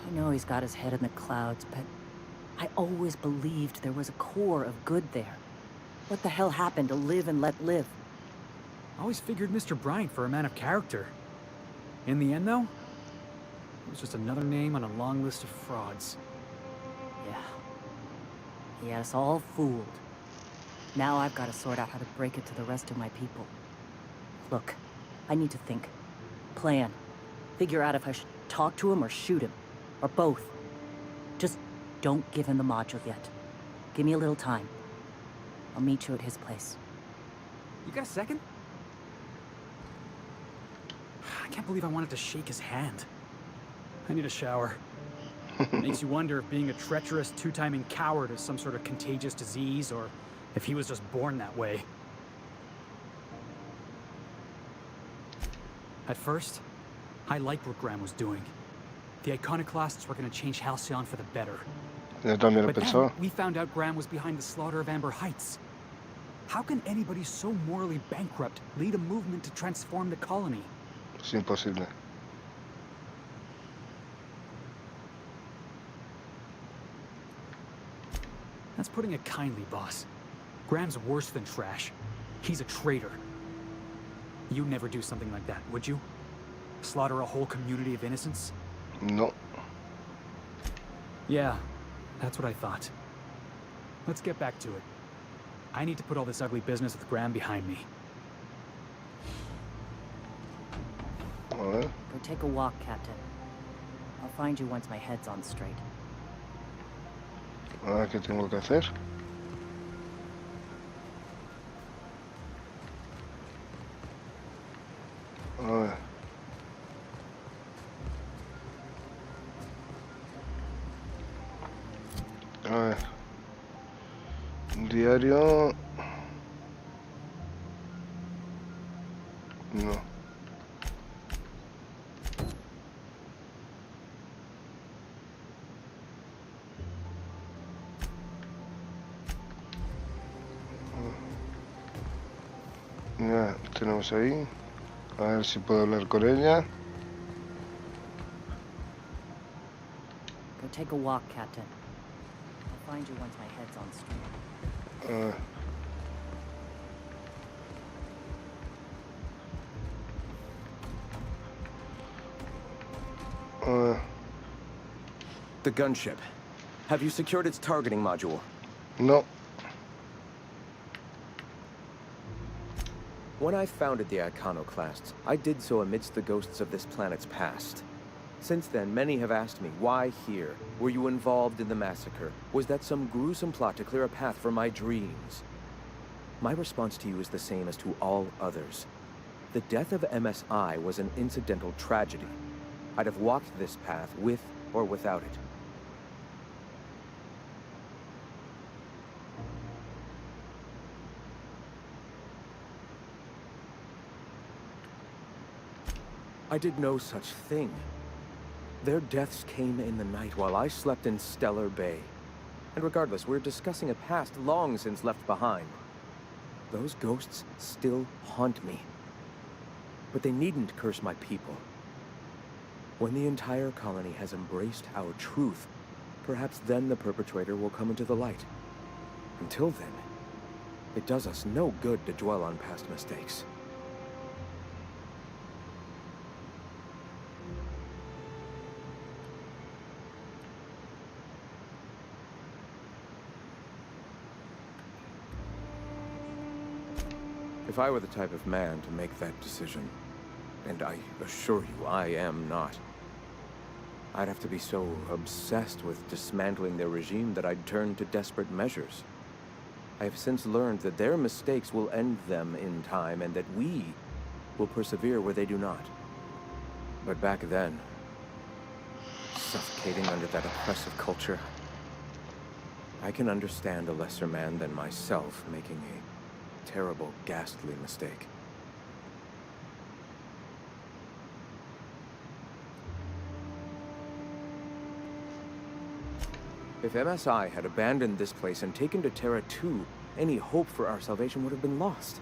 I know he's got his head in the clouds, but I always believed there was a core of good there. What the hell happened to live and let live? I always figured Mr. Bryant for a man of character. In the end, though, it was just another name on a long list of frauds. Yeah. He had us all fooled. Now I've got to sort out how to break it to the rest of my people. Look, I need to think. Plan. Figure out if I should talk to him or shoot him. Or both. Just don't give him the module yet. Give me a little time. I'll meet you at his place. You got a second? I can't believe I wanted to shake his hand. I need a shower. Makes you wonder if being a treacherous, two-timing coward is some sort of contagious disease, or if he was just born that way. At first, I liked what Graham was doing. The iconoclasts were going to change Halcyon for the better. Yo también lo But then pensaba. we found out Graham was behind the slaughter of Amber Heights. How can anybody so morally bankrupt lead a movement to transform the colony? Es imposible. That's putting it kindly, boss. Graham's worse than trash. He's a traitor. You'd never do something like that, would you? Slaughter a whole community of innocents? No. Yeah, that's what I thought. Let's get back to it. I need to put all this ugly business with Graham behind me. A ver. Go take a walk, Captain. I'll find you once my head's on straight. Ahora, ¿qué tengo que hacer? A ver. A ver. Diario. No. Ya, tenemos ahí. A ver si puedo hablar con ella. Go take a walk, Captain. I'll find you once my head's on straight. The gunship. Have you secured its targeting module? No. When I founded the Iconoclasts, I did so amidst the ghosts of this planet's past. Since then, many have asked me, why here? Were you involved in the massacre? Was that some gruesome plot to clear a path for my dreams? My response to you is the same as to all others. The death of MSI was an incidental tragedy. I'd have walked this path with or without it. I did no such thing. Their deaths came in the night while I slept in Stellar Bay. And regardless, we're discussing a past long since left behind. Those ghosts still haunt me. But they needn't curse my people. When the entire colony has embraced our truth, perhaps then the perpetrator will come into the light. Until then, it does us no good to dwell on past mistakes. If I were the type of man to make that decision, and I assure you I am not, I'd have to be so obsessed with dismantling their regime that I'd turn to desperate measures. I have since learned that their mistakes will end them in time, and that we will persevere where they do not. But back then, suffocating under that oppressive culture, I can understand a lesser man than myself making a terrible, ghastly mistake. If MSI had abandoned this place and taken to Terra 2, any hope for our salvation would have been lost.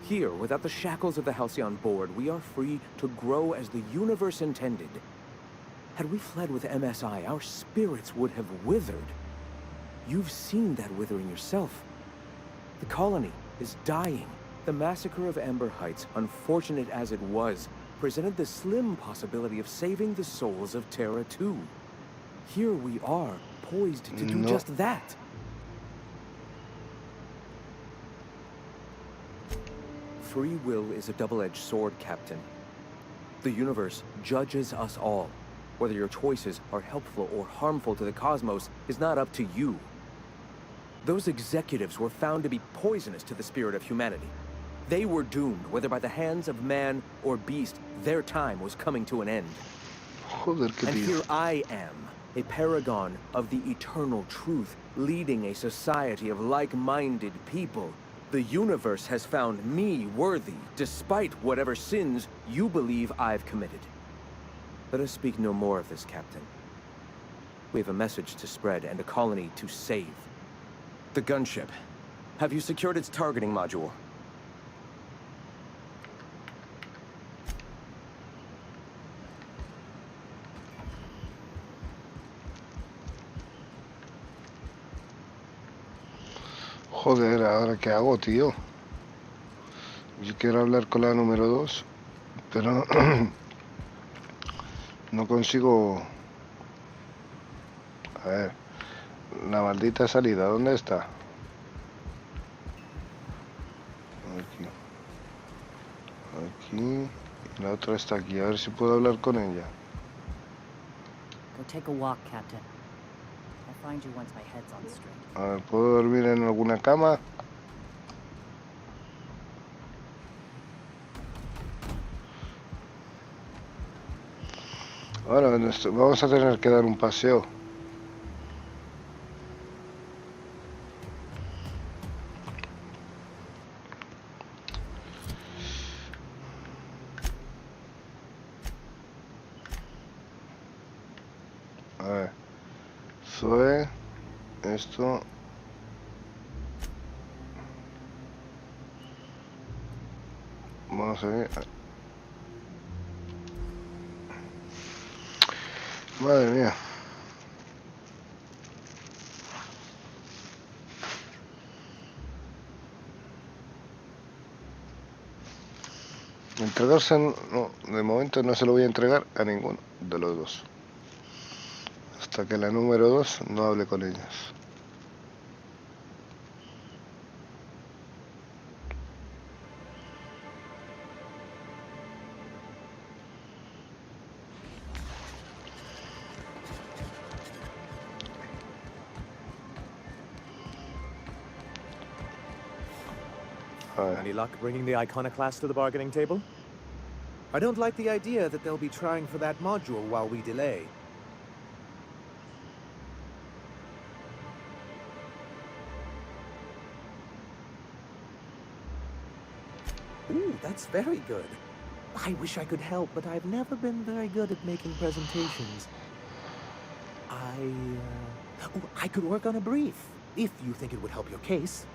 Here, without the shackles of the Halcyon board, we are free to grow as the universe intended. Had we fled with MSI, our spirits would have withered. You've seen that withering yourself. The colony is dying. The massacre of Amber Heights, unfortunate as it was, presented the slim possibility of saving the souls of Terra 2. Here we are, poised to do just that. Free will is a double-edged sword, Captain. The universe judges us all. Whether your choices are helpful or harmful to the cosmos is not up to you. Those executives were found to be poisonous to the spirit of humanity. They were doomed, whether by the hands of man or beast. Their time was coming to an end. And here I am, a paragon of the eternal truth, leading a society of like-minded people. The universe has found me worthy, despite whatever sins you believe I've committed. Let us speak no more of this, Captain. We have a message to spread and a colony to save. The gunship. Have you secured its targeting module? Joder, ¿ahora qué hago, tío? Yo quiero hablar con la número 2, pero no consigo... A ver, la maldita salida, ¿dónde está? Aquí. Aquí. Y la otra está aquí, a ver si puedo hablar con ella. Go take a walk, Captain. I'll find you once my head's on straight. A ver, ¿puedo dormir en alguna cama? Bueno, vamos a tener que dar un paseo. A ver, Zoe, esto. Vamos a ver. Madre mía. Entregarse, no, de momento no se lo voy a entregar a ninguno de los dos. Hasta que la número 2 no hable con ellas. Any luck bringing the iconoclast to the bargaining table? I don't like the idea that they'll be trying for that module while we delay. Ooh, that's very good. I wish I could help, but I've never been very good at making presentations. I could work on a brief, if you think it would help your case.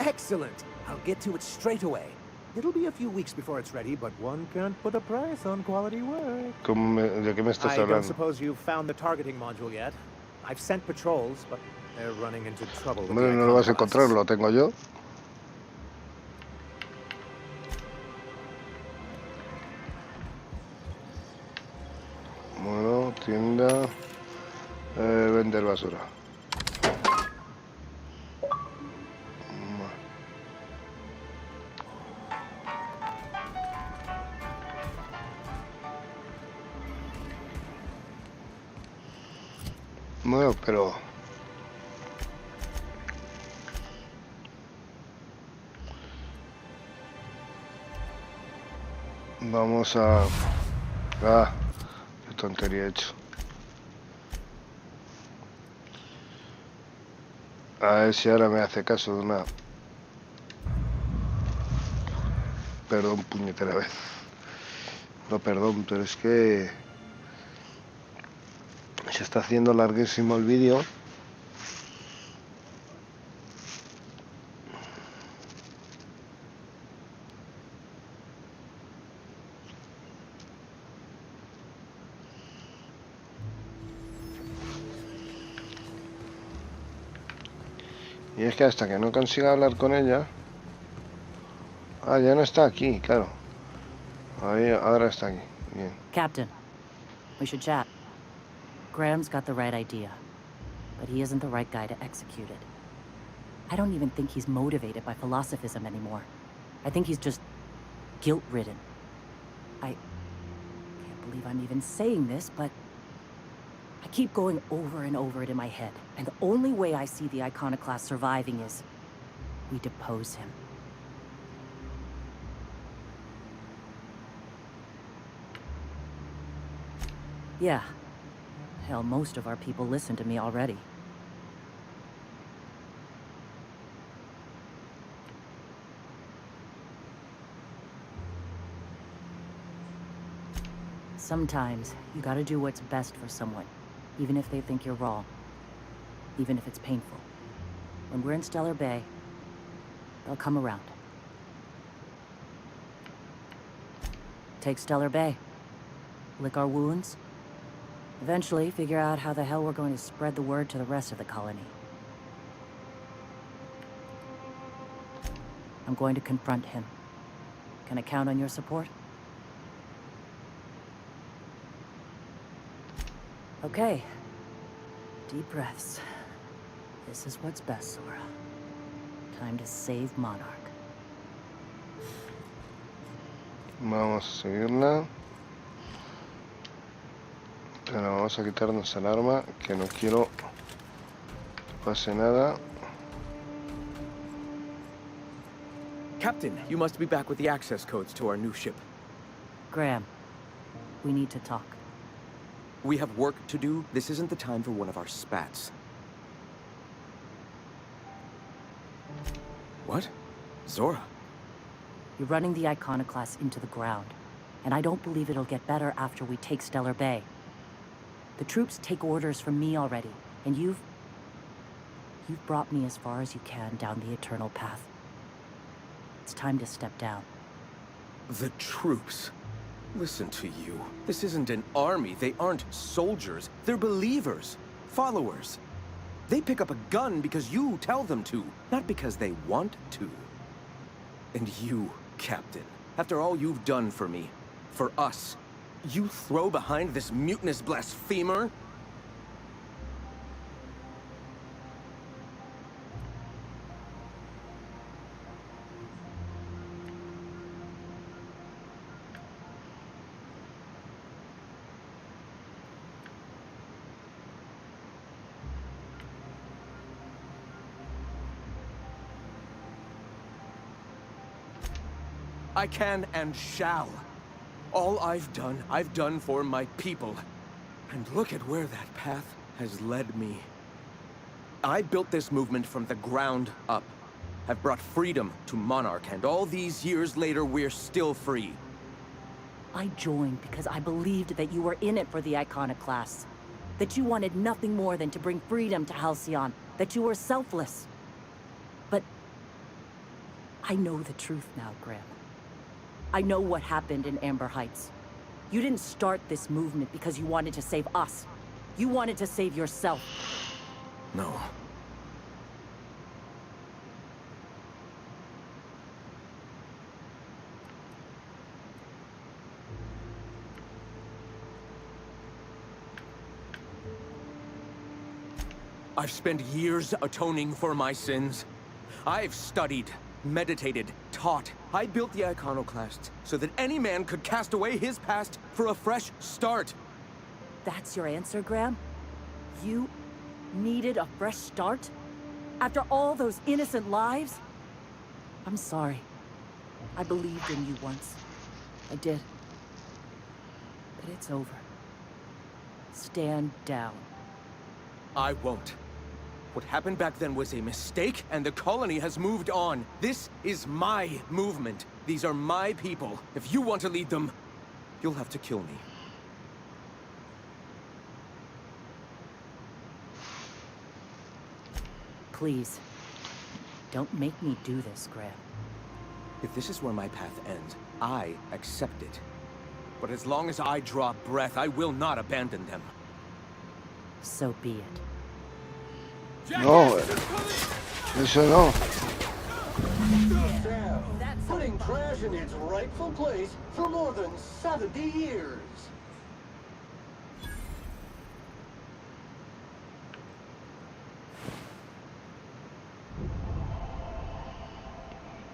Excellent! I'll get to it straight away. It'll be a few weeks before it's ready, but one can't put a price on quality work. ¿De qué me estás I don't hablando? suppose you've found the targeting module yet. I've sent patrols, but they're running into trouble with Hombre, the no lo vas a iconoclasts. encontrar, lo tengo yo. Bueno, tienda. Vender basura. Bueno, pero vamos a... Ah, qué tontería he hecho. A ver si ahora me hace caso de una... Perdón, puñetera vez. No, perdón, pero es que... se está haciendo larguísimo el vídeo. Y es que hasta que no consiga hablar con ella... Ah, ya no está aquí, claro. Ahí, ahora está aquí. Bien. Captain, we should chat. Graham's got the right idea, but he isn't the right guy to execute it. I don't even think he's motivated by philosophism anymore. I think he's just guilt-ridden. I can't believe I'm even saying this, but I keep going over and over it in my head, and the only way I see the iconoclast surviving is we depose him. Yeah. Hell, most of our people listen to me already. Sometimes, you gotta do what's best for someone, even if they think you're wrong. Even if it's painful. When we're in Stellar Bay, they'll come around. Take Stellar Bay. Lick our wounds. Eventually, figure out how the hell we're going to spread the word to the rest of the colony. I'm going to confront him. Can I count on your support? Okay. Deep breaths. This is what's best, Sora. Time to save Monarch. Vamos a seguirla. Pero vamos a quitarnos el arma, que no quiero que pase nada. Captain, you must be back with the access codes to our new ship. Graham, we need to talk. We have work to do. This isn't the time for one of our spats. What? Zora? You're running the iconoclast into the ground, and I don't believe it'll get better after we take Stellar Bay. The troops take orders from me already, and you've brought me as far as you can down the eternal path. It's time to step down. The troops? Listen to you. This isn't an army. They aren't soldiers. They're believers. Followers. They pick up a gun because you tell them to, not because they want to. And you, Captain, after all you've done for me, for us, you throw behind this mutinous blasphemer? I can and shall. All I've done for my people. And look at where that path has led me. I built this movement from the ground up. I've brought freedom to Monarch, and all these years later, we're still free. I joined because I believed that you were in it for the iconoclasts. That you wanted nothing more than to bring freedom to Halcyon. That you were selfless. But I know the truth now, Graham. I know what happened in Amber Heights. You didn't start this movement because you wanted to save us. You wanted to save yourself. No. I've spent years atoning for my sins. I've studied, meditated, taught. I built the iconoclasts so that any man could cast away his past for a fresh start. That's your answer, Graham? You needed a fresh start? After all those innocent lives? I'm sorry. I believed in you once. I did. But it's over. Stand down. I won't. What happened back then was a mistake, and the colony has moved on. This is my movement. These are my people. If you want to lead them, you'll have to kill me. Please. Don't make me do this, Graham. If this is where my path ends, I accept it. But as long as I draw breath, I will not abandon them. So be it. No, eso no. Sam, putting trash in its rightful place for more than 70 years.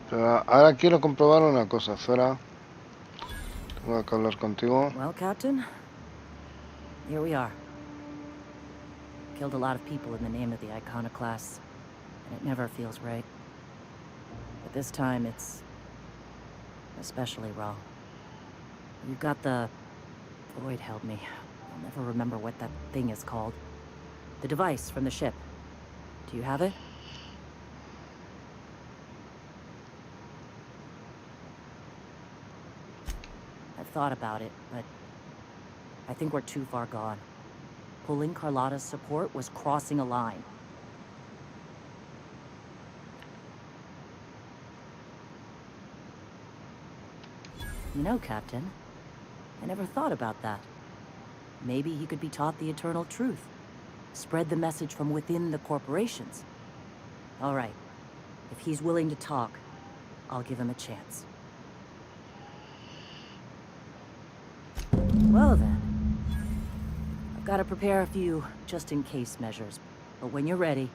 Pero ahora quiero comprobar una cosa, Zora. Tengo que hablar contigo. Well, Captain, here we are. Killed a lot of people in the name of the iconoclasts, and it never feels right. But this time it's especially wrong. You've got the... Void help me. I'll never remember what that thing is called. The device from the ship. Do you have it? I've thought about it, but I think we're too far gone. Pulling Carlotta's support was crossing a line. You know, Captain, I never thought about that. Maybe he could be taught the eternal truth. Spread the message from within the corporations. All right. If he's willing to talk, I'll give him a chance. Well then. I've got to prepare a few just-in-case measures. But when you're ready,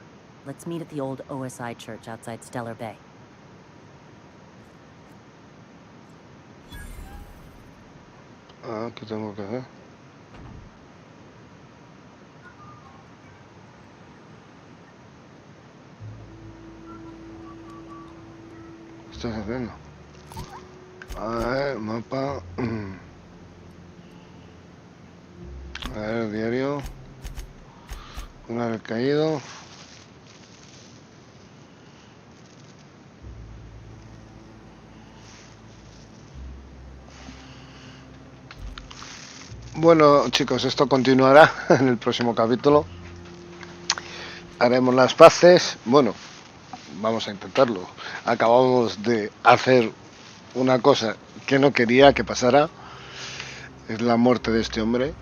let's meet at the old OSI church outside Stellar Bay. Ah, ¿qué tengo que hacer? ¿Qué estás haciendo? A ver, mapa. A ver, diario. Una vez caído. Bueno, chicos, esto continuará en el próximo capítulo. Haremos las paces. Bueno, vamos a intentarlo. Acabamos de hacer una cosa que no quería que pasara. Es la muerte de este hombre.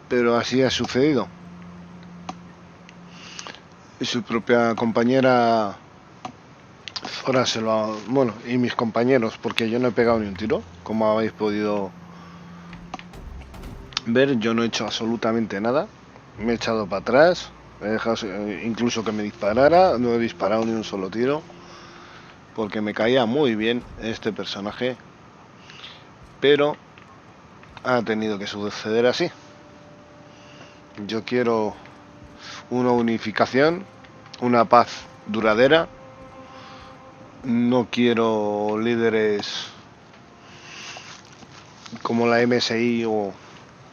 Pero así ha sucedido. Y su propia compañera Zora se lo ha... Bueno, y mis compañeros, porque yo no he pegado ni un tiro. Como habéis podido ver, yo no he hecho absolutamente nada. Me he echado para atrás. He dejado incluso que me disparara. No he disparado ni un solo tiro. Porque me caía muy bien este personaje. Pero ha tenido que suceder así. Yo quiero una unificación, una paz duradera. No quiero líderes como la MSI o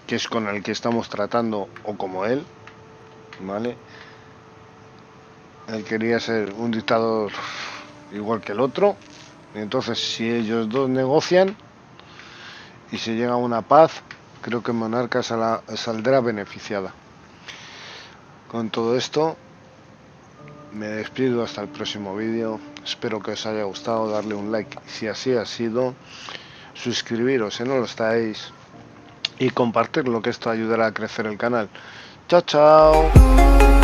que es con el que estamos tratando o como él, ¿vale? Él quería ser un dictador igual que el otro. Y entonces si ellos dos negocian y se llega a una paz, creo que Monarca saldrá beneficiada. Con todo esto, me despido hasta el próximo vídeo. Espero que os haya gustado, darle un like si así ha sido, suscribiros si no lo estáis y compartirlo, que esto ayudará a crecer el canal. Chao, chao.